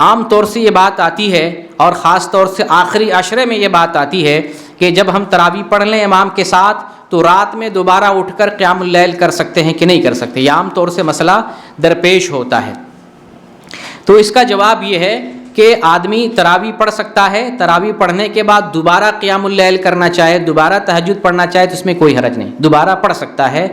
عام طور سے یہ بات آتی ہے اور خاص طور سے آخری عشرے میں یہ بات آتی ہے کہ جب ہم تراویح پڑھ لیں امام کے ساتھ تو رات میں دوبارہ اٹھ کر قیام اللیل کر سکتے ہیں کہ نہیں کر سکتے. یہ عام طور سے مسئلہ درپیش ہوتا ہے. تو اس کا جواب یہ ہے کہ آدمی تراویح پڑھ سکتا ہے، تراویح پڑھنے کے بعد دوبارہ قیام اللیل کرنا چاہے، دوبارہ تہجد پڑھنا چاہے تو اس میں کوئی حرج نہیں، دوبارہ پڑھ سکتا ہے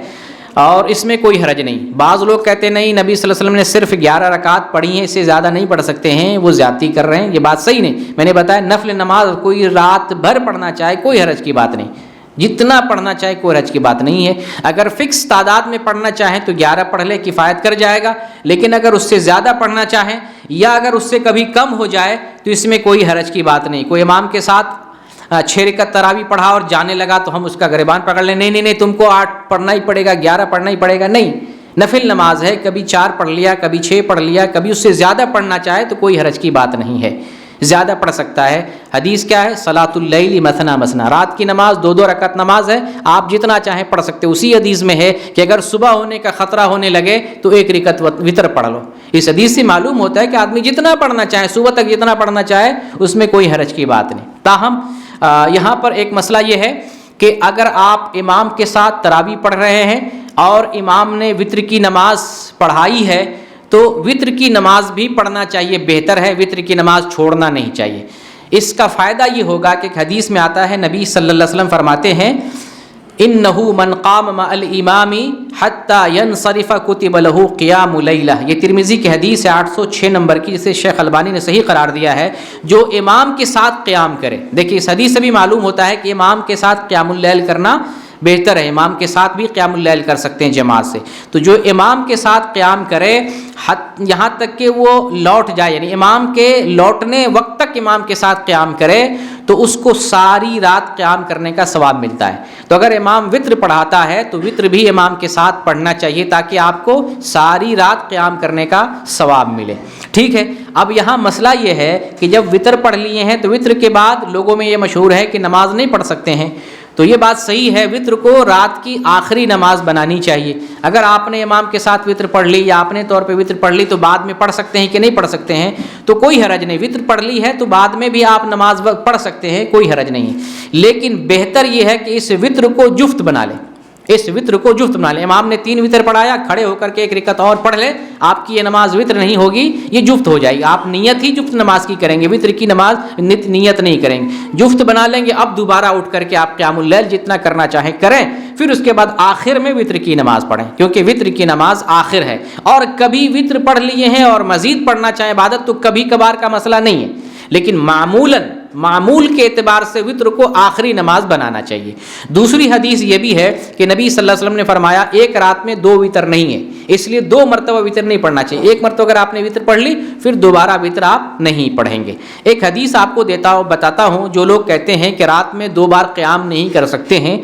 اور اس میں کوئی حرج نہیں. بعض لوگ کہتے ہیں نہیں، نبی صلی اللہ علیہ وسلم نے صرف 11 رکعت پڑھی ہیں، اس سے زیادہ نہیں پڑھ سکتے ہیں، وہ زیادتی کر رہے ہیں. یہ بات صحیح نہیں. میں نے بتایا نفل نماز کوئی رات بھر پڑھنا چاہے کوئی حرج کی بات نہیں، جتنا پڑھنا چاہے کوئی حرج کی بات نہیں ہے. اگر فکس تعداد میں پڑھنا چاہیں تو 11 پڑھ لے، کفایت کر جائے گا. لیکن اگر اس سے زیادہ پڑھنا چاہیں یا اگر اس سے کبھی کم ہو جائے تو اس میں کوئی حرج کی بات نہیں. کوئی امام کے ساتھ 6 رکعت تراویح پڑھا اور جانے لگا تو ہم اس کا گریبان پکڑ لیں، نہیں نہیں نہیں تم کو 8 پڑھنا ہی پڑے گا، 11 پڑھنا ہی پڑے گا. نہیں، نفل نماز ہے، کبھی 4 پڑھ لیا، کبھی 6 پڑھ لیا، کبھی اس سے زیادہ پڑھنا چاہے تو کوئی حرج کی بات نہیں ہے، زیادہ پڑھ سکتا ہے. حدیث کیا ہے؟ صلاۃ اللیل مثنی مثنی، رات کی نماز 2 رکعت نماز ہے، آپ جتنا چاہیں پڑھ سکتے. اسی حدیث میں ہے کہ اگر صبح ہونے کا خطرہ ہونے لگے تو 1 رکعت وتر پڑھ لو. اس حدیث سے معلوم ہوتا ہے کہ آدمی جتنا پڑھنا چاہے، صبح تک جتنا پڑھنا چاہے، اس میں کوئی حرج کی بات نہیں. تاہم یہاں پر ایک مسئلہ یہ ہے کہ اگر آپ امام کے ساتھ تراویح پڑھ رہے ہیں اور امام نے وتر کی نماز پڑھائی ہے تو وتر کی نماز بھی پڑھنا چاہیے، بہتر ہے، وتر کی نماز چھوڑنا نہیں چاہیے. اس کا فائدہ یہ ہوگا کہ حدیث میں آتا ہے، نبی صلی اللہ علیہ وسلم فرماتے ہیں انہ من قام مع الامام حتی ینصرف کتب له قیام لیلہ. یہ ترمذی کی حدیث ہے 806 نمبر کی، جسے شیخ البانی نے صحیح قرار دیا ہے. جو امام کے ساتھ قیام کرے، دیکھیے اس حدیث سے بھی معلوم ہوتا ہے کہ امام کے ساتھ قیام اللیل کرنا بہتر ہے. امام کے ساتھ بھی قیام اللیل کر سکتے ہیں جماعت سے. تو جو امام کے ساتھ قیام کرے یہاں تک کہ وہ لوٹ جائے، یعنی امام کے لوٹنے وقت تک امام کے ساتھ قیام کرے تو اس کو ساری رات قیام کرنے کا ثواب ملتا ہے. تو اگر امام وتر پڑھاتا ہے تو وتر بھی امام کے ساتھ پڑھنا چاہیے تاکہ آپ کو ساری رات قیام کرنے کا ثواب ملے. ٹھیک ہے. اب یہاں مسئلہ یہ ہے کہ جب وتر پڑھ لیے ہیں تو وتر کے بعد لوگوں میں یہ مشہور ہے کہ نماز نہیں پڑھ سکتے ہیں. تو یہ بات صحیح ہے، وتر کو رات کی آخری نماز بنانی چاہیے. اگر آپ نے امام کے ساتھ وتر پڑھ لی یا اپنے طور پہ وتر پڑھ لی تو بعد میں پڑھ سکتے ہیں کہ نہیں پڑھ سکتے ہیں؟ تو کوئی حرج نہیں. وتر پڑھ لی ہے تو بعد میں بھی آپ نماز پڑھ سکتے ہیں، کوئی حرج نہیں. لیکن بہتر یہ ہے کہ اس وتر کو جفت بنا لیں، اس وتر کو جفت بنا لیں. امام نے 3 وتر پڑھایا، کھڑے ہو کر کے 1 رکعت اور پڑھ لے، آپ کی یہ نماز وتر نہیں ہوگی، یہ جفت ہو جائے گی. آپ نیت ہی جفت نماز کی کریں گے، وتر کی نماز نیت نہیں کریں گے. جفت بنا لیں گے. اب دوبارہ اٹھ کر کے آپ قیام اللیل جتنا کرنا چاہیں کریں، پھر اس کے بعد آخر میں وتر کی نماز پڑھیں، کیونکہ وتر کی نماز آخر ہے. اور کبھی وتر پڑھ لیے ہیں اور مزید پڑھنا چاہیں عبادت تو کبھی کبھار کا مسئلہ نہیں ہے، لیکن معمول کے اعتبار سے وتر کو آخری نماز بنانا چاہیے. دوسری حدیث یہ بھی ہے کہ نبی صلی اللہ علیہ وسلم نے فرمایا ایک رات میں 2 وتر نہیں ہے، اس لیے 2 مرتبہ وتر نہیں پڑھنا چاہیے. ایک مرتبہ اگر آپ نے وتر پڑھ لی پھر دوبارہ وتر آپ نہیں پڑھیں گے. ایک حدیث آپ کو بتاتا ہوں، جو لوگ کہتے ہیں کہ رات میں 2 بار قیام نہیں کر سکتے ہیں،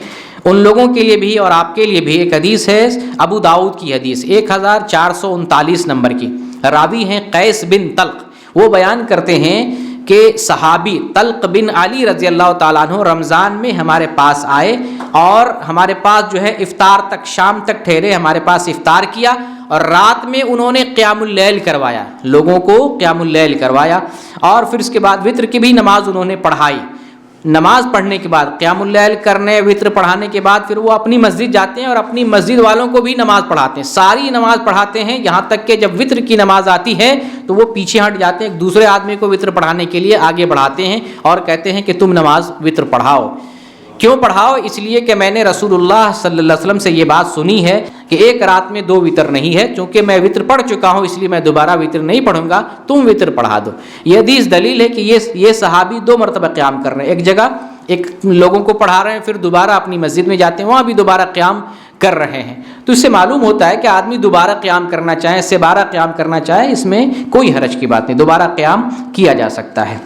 ان لوگوں کے لیے بھی اور آپ کے لیے بھی ایک حدیث ہے، ابو داؤد کی حدیث 1439 نمبر کی. راوی ہیں قیس بن طلق. وہ بیان کرتے ہیں کہ صحابی طلق بن علی رضی اللہ تعالیٰ عنہ رمضان میں ہمارے پاس آئے اور ہمارے پاس جو ہے افطار تک، شام تک ٹھہرے، ہمارے پاس افطار کیا اور رات میں انہوں نے قیام اللیل کروایا، لوگوں کو قیام اللیل کروایا. اور پھر اس کے بعد وتر کی بھی نماز انہوں نے پڑھائی. نماز پڑھنے کے بعد قیام اللیل کرنے، وتر پڑھانے کے بعد پھر وہ اپنی مسجد جاتے ہیں اور اپنی مسجد والوں کو بھی نماز پڑھاتے ہیں، ساری نماز پڑھاتے ہیں. یہاں تک کہ جب وتر کی نماز آتی ہے تو وہ پیچھے ہٹ جاتے ہیں، ایک دوسرے آدمی کو وتر پڑھانے کے لیے آگے بڑھاتے ہیں اور کہتے ہیں کہ تم نماز وتر پڑھاؤ. کیوں پڑھاؤ؟ اس لیے کہ میں نے رسول اللہ صلی اللہ علیہ وسلم سے یہ بات سنی ہے کہ ایک رات میں 2 وتر نہیں ہے، چونکہ میں وتر پڑھ چکا ہوں اس لیے میں دوبارہ وتر نہیں پڑھوں گا، تم وتر پڑھا دو. یہ حدیث دلیل ہے کہ یہ صحابی 2 مرتبہ قیام کر رہے ہیں، ایک جگہ ایک لوگوں کو پڑھا رہے ہیں، پھر دوبارہ اپنی مسجد میں جاتے ہیں، وہاں بھی دوبارہ قیام کر رہے ہیں. تو اس سے معلوم ہوتا ہے کہ آدمی دوبارہ قیام کرنا چاہے، 12 قیام کرنا چاہے، اس میں کوئی حرج کی بات نہیں، دوبارہ قیام کیا جا سکتا ہے.